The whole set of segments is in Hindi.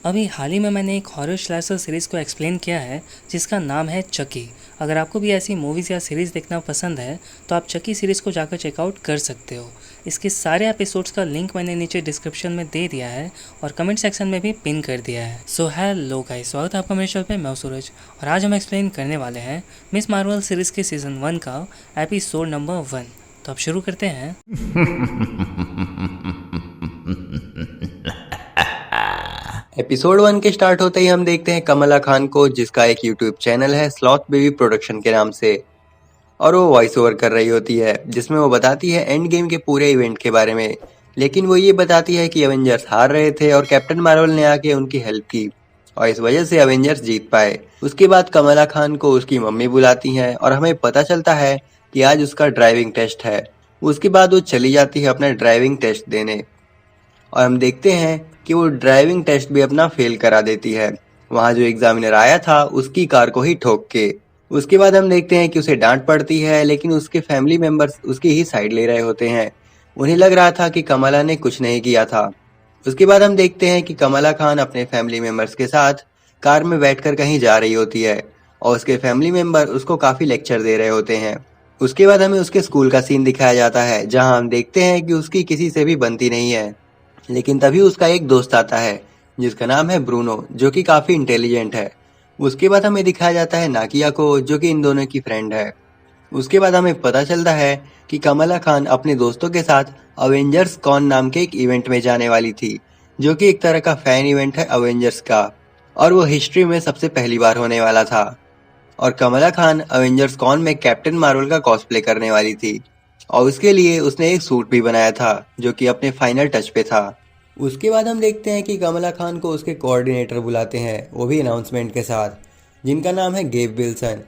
अभी हाल ही में मैंने एक हॉरर स्लैशर सीरीज़ को एक्सप्लेन किया है जिसका नाम है चकी। अगर आपको भी ऐसी मूवीज़ या सीरीज़ देखना पसंद है तो आप चकी सीरीज़ को जाकर चेकआउट कर सकते हो। इसके सारे एपिसोड्स का लिंक मैंने नीचे डिस्क्रिप्शन में दे दिया है और कमेंट सेक्शन में भी पिन कर दिया है। सो हेलो गाइस, स्वागत है आपका मेरे चैनल पे। मैं हूं सूरज और आज हम एक्सप्लेन करने वाले हैं मिस मार्वल सीरीज़ के सीज़न 1 का एपिसोड नंबर 1। तो अब शुरू करते हैं। एपिसोड 1 के स्टार्ट होते ही हम देखते हैं कमला खान को, जिसका एक यूट्यूब चैनल है स्लॉथ बेबी प्रोडक्शन के नाम से, और वो वॉइस ओवर कर रही होती है जिसमें वो बताती है एंड गेम के पूरे इवेंट के बारे में। लेकिन वो ये बताती है कि एवेंजर्स हार रहे थे और कैप्टन मार्वल ने आके उनकी हेल्प की और इस वजह से एवेंजर्स जीत पाए। उसके बाद कमला खान को उसकी मम्मी बुलाती है और हमें पता चलता है कि आज उसका ड्राइविंग टेस्ट है। उसके बाद वो चली जाती है अपना ड्राइविंग टेस्ट देने और हम देखते हैं कि वो ड्राइविंग टेस्ट भी अपना फेल करा देती है, वहां जो एग्जामिनर आया था उसकी कार को ही ठोक के। उसके बाद हम देखते हैं कि उसे डांट पड़ती है, लेकिन उसके फैमिली मेंबर्स उसकी ही साइड ले रहे होते हैं। उन्हें लग रहा था कि कमला ने कुछ नहीं किया था। उसके बाद हम देखते हैं कि कमला खान अपने फैमिली मेंबर्स के साथ कार में बैठकर कहीं जा रही होती है और उसके फैमिली मेंबर उसको काफी लेक्चर दे रहे होते हैं। उसके बाद हमें उसके स्कूल का सीन दिखाया जाता है, जहां हम देखते हैं कि उसकी किसी से भी बनती नहीं है। लेकिन तभी उसका एक दोस्त आता है जिसका नाम है ब्रूनो, जो कि काफी इंटेलिजेंट है। उसके बाद हमें दिखाया जाता है नाकिया को, जो कि इन दोनों की फ्रेंड है। उसके बाद हमें पता चलता है कि कमला खान अपने दोस्तों के साथ अवेंजर्स कॉन नाम के एक इवेंट में जाने वाली थी, जो कि एक तरह का फैन इवेंट है अवेंजर्स का, और वो हिस्ट्री में सबसे पहली बार होने वाला था। और कमला खान अवेंजर्स कॉन में कैप्टन मार्वल का कॉस्प्ले करने वाली थी और उसके लिए उसने एक सूट भी बनाया था, जो कि अपने फाइनल टच पे था। उसके बाद हम देखते हैं कि कमला खान को उसके कोऑर्डिनेटर बुलाते हैं, वो भी अनाउंसमेंट के साथ, जिनका नाम है गेब विल्सन,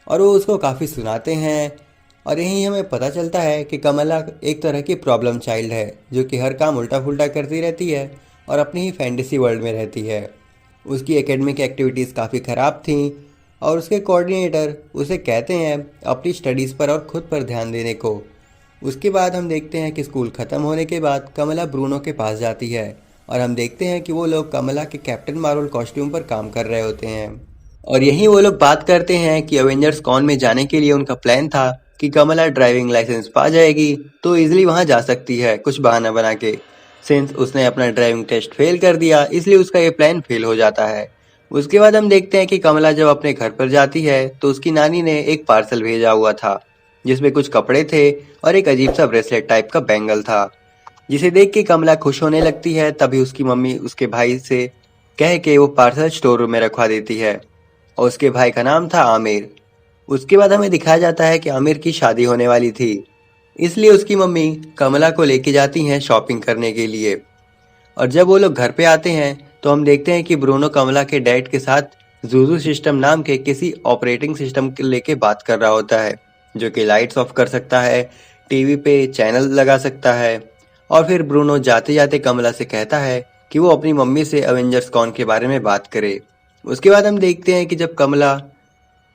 और वो उसको काफ़ी सुनाते हैं। और यहीं हमें पता चलता है कि कमला एक तरह की प्रॉब्लम चाइल्ड है, जो कि हर काम उल्टा पुल्टा करती रहती है और अपनी ही फैंटेसी वर्ल्ड में रहती है। उसकी एकेडमिक एक्टिविटीज़ काफ़ी ख़राब थीं और उसके कोऑर्डिनेटर उसे कहते हैं अपनी स्टडीज़ पर और खुद पर ध्यान देने को। उसके बाद हम देखते हैं कि स्कूल ख़त्म होने के बाद कमला ब्रूनो के पास जाती है और हम देखते हैं कि वो लोग कमला के कैप्टन मार्वल कॉस्ट्यूम पर काम कर रहे होते हैं। और यहीं वो लोग बात करते हैं कि अवेंजर्स कॉन में जाने के लिए उनका प्लान था कि कमला ड्राइविंग लाइसेंस पा जाएगी तो इजीली वहां जा सकती है कुछ बहाना बना के। सिंस उसने अपना ड्राइविंग टेस्ट फेल कर दिया, इसलिए उसका ये प्लान फेल हो जाता है। उसके बाद हम देखते हैं कि कमला जब अपने घर पर जाती है तो उसकी नानी ने एक पार्सल भेजा हुआ था, जिसमें कुछ कपड़े थे और एक अजीब सा ब्रेसलेट टाइप का बैंगल था, जिसे देख के कमला खुश होने लगती है। तभी उसकी मम्मी उसके भाई से कह के वो पार्सल स्टोर रूम में रखवा देती है और उसके भाई का नाम था आमिर। उसके बाद हमें दिखाया जाता है कि आमिर की शादी होने वाली थी, इसलिए उसकी मम्मी कमला को लेके जाती हैं शॉपिंग करने के लिए। और जब वो लोग घर पे आते हैं तो हम देखते हैं कि ब्रूनो कमला के डैड के साथ जूजू सिस्टम नाम के किसी ऑपरेटिंग सिस्टम के लेके बात कर रहा होता है, जो कि लाइट्स ऑफ कर सकता है, टीवी पे चैनल लगा सकता है। और फिर ब्रूनो जाते जाते कमला से कहता है कि वो अपनी मम्मी से अवेंजर्स कॉन के बारे में बात करे। उसके बाद हम देखते हैं कि जब कमला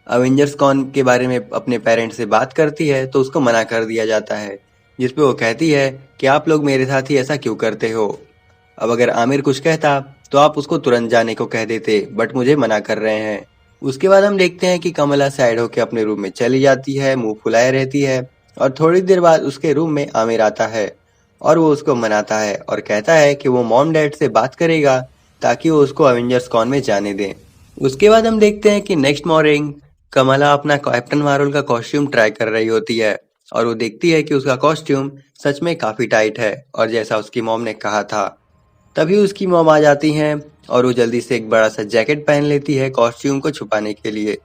अवेंजर्स कॉन के बारे में अपने पेरेंट्स से बात करती है तो उसको मना कर दिया जाता है, जिसपे वो कहती है कि आप लोग मेरे साथ ही ऐसा क्यों करते हो। अब अगर आमिर कुछ कहता तो आप उसको तुरंत जाने को कह देते, बट मुझे मना कर रहे हैं। उसके बाद हम देखते हैं कि कमला सैड होकर अपने रूम में चली जाती है, मुंह फुलाए रहती है, और थोड़ी देर बाद उसके रूम में आमिर आता है और वो उसको मनाता है और कहता है कि वो मॉम डैड से बात करेगा ताकि वो उसको अवेंजर्स कॉन में जाने दें। उसके बाद हम देखते हैं कि नेक्स्ट मॉर्निंग कमला अपना कैप्टन मार्वल का कॉस्ट्यूम ट्राई कर रही होती है और वो देखती है कि उसका कॉस्ट्यूम सच में काफी टाइट है और जैसा उसकी मॉम ने कहा था। तभी उसकी मॉम आ जाती हैं और वो जल्दी से एक बड़ा सा जैकेट पहन लेती है कॉस्ट्यूम को छुपाने के लिए।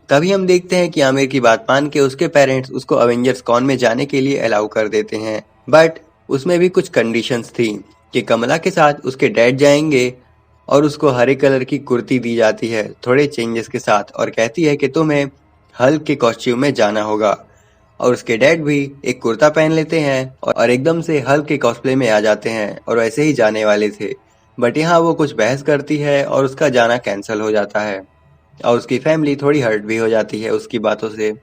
तभी हम देखते हैं कि आमिर की बात मान के उसके पेरेंट्स उसको अवेंजर्स कॉन में जाने के लिए अलाउ कर देते हैं, बट उसमें भी कुछ कंडीशंस थी कि कमला के साथ उसके डैड जाएंगे और उसको हरे कलर की कुर्ती दी जाती है थोड़े चेंजेस के साथ, और कहती है कि तुम्हें हल्क के कॉस्ट्यूम में जाना होगा। और उसके डैड भी एक कुर्ता पहन लेते हैं और एकदम से हल्क के कॉस्प्ले में आ जाते हैं और वैसे ही जाने वाले थे, बट यहाँ वो कुछ बहस करती है और उसका जाना कैंसिल हो जाता है और उसकी फैमिली थोड़ी हर्ट भी हो जाती है उसकी बातों से।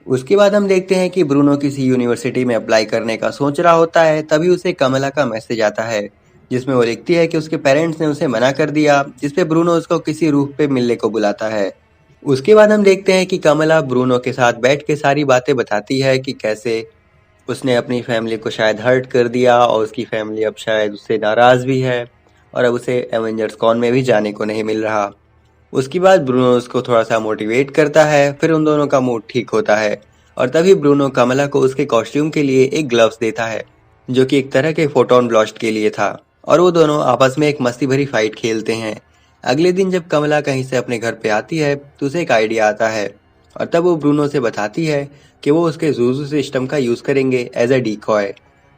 उसके बाद हम देखते हैं कि ब्रूनो किसी यूनिवर्सिटी में अप्लाई करने का सोच रहा होता है। तभी उसे कमला का मैसेज आता है जिसमें वो लिखती है कि उसके पेरेंट्स ने उसे मना कर दिया, जिसपे ब्रूनो उसको किसी रूफ पे मिलने को बुलाता है। उसके बाद हम देखते हैं कि कमला ब्रूनो के साथ बैठ के सारी बातें बताती है कि कैसे उसने अपनी फैमिली को शायद हर्ट कर दिया और उसकी फैमिली अब शायद उससे नाराज भी है और अब उसे एवेंजर्स कॉन में भी जाने को नहीं मिल रहा। उसके बाद ब्रूनो उसको थोड़ा सा मोटिवेट करता है, फिर उन दोनों का मूड ठीक होता है और तभी ब्रूनो कमला को उसके कॉस्ट्यूम के लिए एक ग्लव्स देता है जो कि एक तरह के फोटोन ब्लास्ट के लिए था और वो दोनों आपस में एक मस्ती भरी फाइट खेलते हैं। अगले दिन जब कमला कहीं से अपने घर पे आती है तो उसे एक आइडिया आता है और तब वो ब्रूनो से बताती है कि वो उसके जूजू सिस्टम का यूज करेंगे एज अ डिकॉय।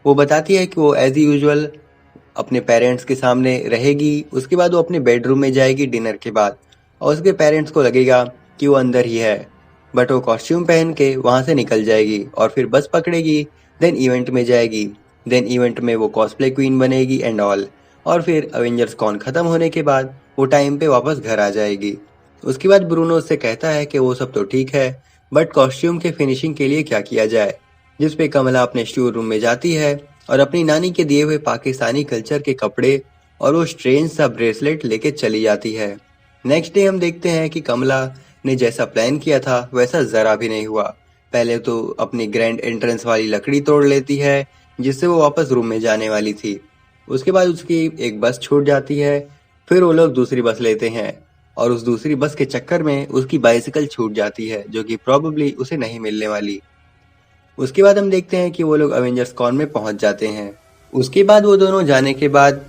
वो बताती है कि वो एज यूजुअल अपने पेरेंट्स के सामने रहेगी, उसके बाद वो अपने बेडरूम में जाएगी डिनर के बाद और उसके पेरेंट्स को लगेगा कि वो अंदर ही है, बट वो कॉस्ट्यूम पहन के वहां से निकल जाएगी और फिर बस पकड़ेगी, देन इवेंट में जाएगी, देन इवेंट में वो कॉस्प्ले क्वीन बनेगी एंड ऑल, और फिर अवेंजर्स कॉन खत्म होने के बाद वो टाइम पे वापस घर आ जाएगी। उसके बाद ब्रूनो उससे कहता है कि वो सब तो ठीक है, बट कॉस्ट्यूम के फिनिशिंग के लिए क्या किया जाए, जिसपे कमला अपने स्टोर रूम में जाती है और अपनी नानी के दिए हुए पाकिस्तानी कल्चर के कपड़े और वो स्ट्रेंज सा ब्रेसलेट लेके चली जाती है। नेक्स्ट डे हम देखते हैं कि कमला ने जैसा प्लान किया था वैसा जरा भी नहीं हुआ। पहले तो अपनी ग्रैंड एंट्रेंस वाली लकड़ी तोड़ लेती है जिससे वो वापस रूम में जाने वाली थी। उसके बाद उसकी एक बस छूट जाती है, फिर वो लोग दूसरी बस लेते हैं और उस दूसरी बस के चक्कर में उसकी बाइसिकल छूट जाती है जो कि प्रोबेबली उसे नहीं मिलने वाली। उसके बाद हम देखते हैं कि वो लोग अवेंजर्स कॉन में पहुंच जाते हैं। उसके बाद वो दोनों जाने के बाद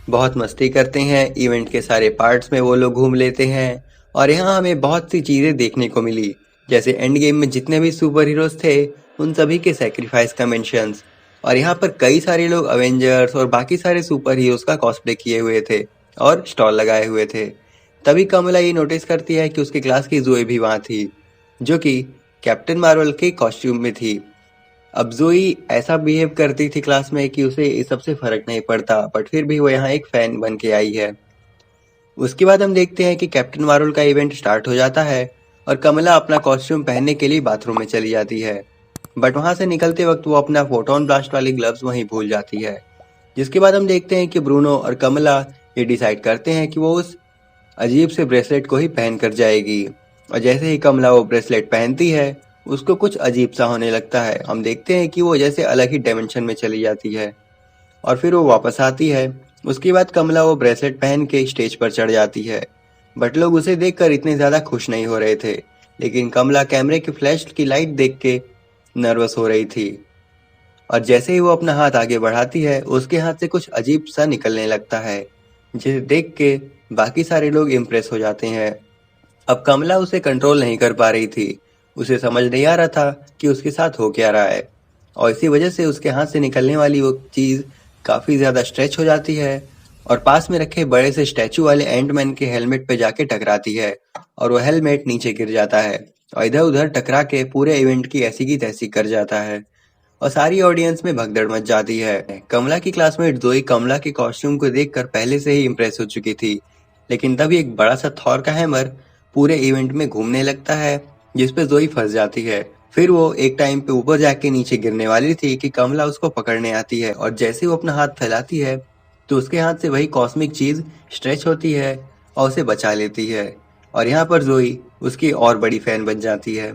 बहुत मस्ती करते हैं, इवेंट के सारे पार्ट्स में वो लोग घूम लेते हैं और यहाँ हमें बहुत सी चीजें देखने को मिली, जैसे एंड गेम में जितने भी सुपर हीरोज थे उन सभी के सेक्रीफाइस का मेंशंस, और यहाँ पर कई सारे लोग अवेंजर्स और बाकी सारे सुपर हीरोज का कॉस्प्ले किए हुए थे और स्टॉल लगाए हुए थे। तभी कमला ये नोटिस करती है कि उसकी क्लास की जोई भी वहाँ थी जो कि कैप्टन मार्वल के कॉस्ट्यूम में थी। अब जोई ऐसा बिहेव करती थी क्लास में कि उसे इस सबसे फर्क नहीं पड़ता, बट फिर भी वो यहाँ एक फैन बन के आई है। उसके बाद हम देखते हैं कि कैप्टन मार्वल का इवेंट स्टार्ट हो जाता है और कमला अपना कॉस्ट्यूम पहनने के लिए बाथरूम में चली जाती है, बट वहां से निकलते वक्त वो अपना फोटोन ब्लास्ट वाली ग्लव्स वहीं भूल जाती है। जिसके बाद हम देखते हैं कि ब्रूनो और कमला ये डिसाइड करते हैं कि वो उस अजीब से ब्रेसलेट को ही पहन कर जाएगी, और जैसे ही कमला वो ब्रेसलेट पहनती है उसको कुछ अजीब सा होने लगता है। हम देखते हैं कि वो जैसे अलग ही डायमेंशन में चली जाती है और फिर वो वापस आती है। उसके बाद कमला वो ब्रेसलेट पहन के स्टेज पर चढ़ जाती है, बट लोग उसे देखकर इतने ज्यादा खुश नहीं हो रहे थे, लेकिन कमला कैमरे की फ्लैश की लाइट देख के नर्वस हो रही थी और जैसे ही वो अपना हाथ आगे बढ़ाती है उसके हाथ से कुछ अजीब सा निकलने लगता है, जिसे देख के बाकी सारे लोग इम्प्रेस हो जाते हैं। अब कमला उसे कंट्रोल नहीं कर पा रही थी, उसे समझ नहीं आ रहा था कि उसके साथ हो क्या रहा है, और इसी वजह से उसके हाथ से निकलने वाली वो चीज काफी ज्यादा स्ट्रेच हो जाती है और पास में रखे बड़े से स्टैचू वाले एंटमैन के हेलमेट पे जाके टकराती है और वो हेलमेट नीचे गिर जाता है और इधर उधर टकरा के पूरे इवेंट की ऐसी की तैसी कर जाता है और सारी ऑडियंस में भगदड़ मच जाती है। कमला की क्लासमेट जोई कमला के कॉस्ट्यूम को देखकर पहले से ही इम्प्रेस हो चुकी थी, लेकिन तभी एक बड़ा सा थॉर का हैमर पूरे इवेंट में घूमने लगता है जिसपे जोई फंस जाती है। फिर वो एक टाइम पे ऊपर जाके नीचे गिरने वाली थी कि कमला उसको पकड़ने आती है और जैसे वो अपना हाथ फैलाती है तो उसके हाथ से वही कॉस्मिक चीज स्ट्रेच होती है और उसे बचा लेती है, और यहाँ पर जोई उसकी और बड़ी फैन बन जाती है।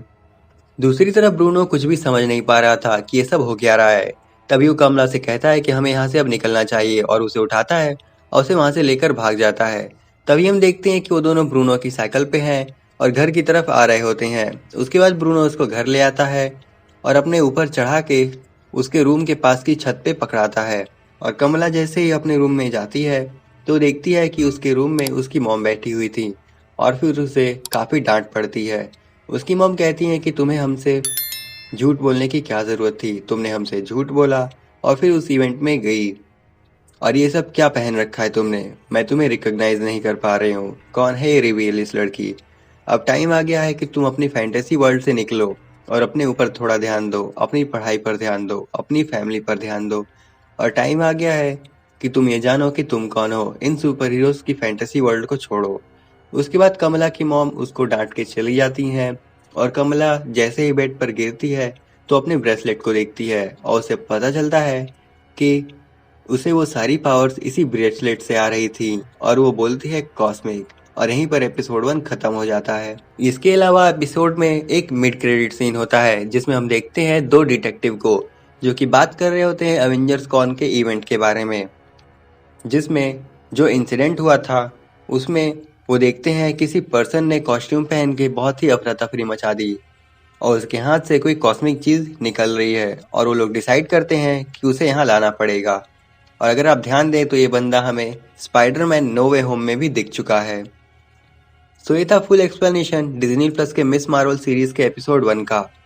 दूसरी तरफ ब्रूनो कुछ भी समझ नहीं पा रहा था कि ये सब हो क्या रहा है। तभी वो कमला से कहता है कि हमें यहाँ से अब निकलना चाहिए और उसे उठाता है और उसे वहां से लेकर भाग जाता है। तभी हम देखते हैं कि वो दोनों ब्रूनो की साइकिल पे हैं और घर की तरफ आ रहे होते हैं। उसके बाद ब्रूनो उसको घर ले आता है और अपने ऊपर चढ़ा के उसके रूम के पास की छत पे पकड़ाता है, और कमला जैसे ही अपने रूम में जाती है तो देखती है कि उसके रूम में उसकी मॉम बैठी हुई थी और फिर उसे काफी डांट पड़ती है। उसकी मॉम कहती है कि तुम्हें हमसे झूठ बोलने की क्या जरूरत थी, तुमने हमसे झूठ बोला और फिर उस इवेंट में गई, और ये सब क्या पहन रखा है तुमने, मैं तुम्हें रिकॉग्नाइज नहीं कर पा रही हूँ, कौन है ये रिवील इस लड़की। अब टाइम आ गया है कि तुम अपनी फैंटेसी वर्ल्ड से निकलो और अपने ऊपर थोड़ा ध्यान दो, अपनी पढ़ाई पर ध्यान दो, अपनी फैमिली पर ध्यान दो, और टाइम आ गया है कि तुम ये जानो कि तुम कौन हो, इन सुपर हीरोज की फैंटेसी वर्ल्ड को छोड़ो। उसके बाद कमला की मॉम उसको डांट के चली जाती हैं और कमला जैसे ही बेड पर गिरती है तो अपने ब्रेसलेट को देखती है और उसे पता चलता है कि उसे वो सारी पावर्स इसी ब्रेसलेट से आ रही थी और वो बोलती है कॉस्मिक, और यहीं पर एपिसोड 1 खत्म हो जाता है। इसके अलावा एपिसोड में एक मिड क्रेडिट सीन होता है जिसमें हम देखते हैं दो डिटेक्टिव को जो कि बात कर रहे होते हैं एवेंजर्स कॉन के इवेंट के बारे में, जिसमें जो इंसिडेंट हुआ था उसमें वो देखते हैं किसी पर्सन ने कॉस्ट्यूम पहन के बहुत ही अफरा तफरी मचा दी और उसके हाथ से कोई कॉस्मिक चीज निकल रही है और वो लोग डिसाइड करते हैं कि उसे यहाँ लाना पड़ेगा। और अगर आप ध्यान दें तो ये बंदा हमें स्पाइडरमैन नो वे होम में भी दिख चुका है। सो ये था फुल एक्सप्लेनेशन डिज्नी प्लस के मिस मार्वल सीरीज के एपिसोड 1 का।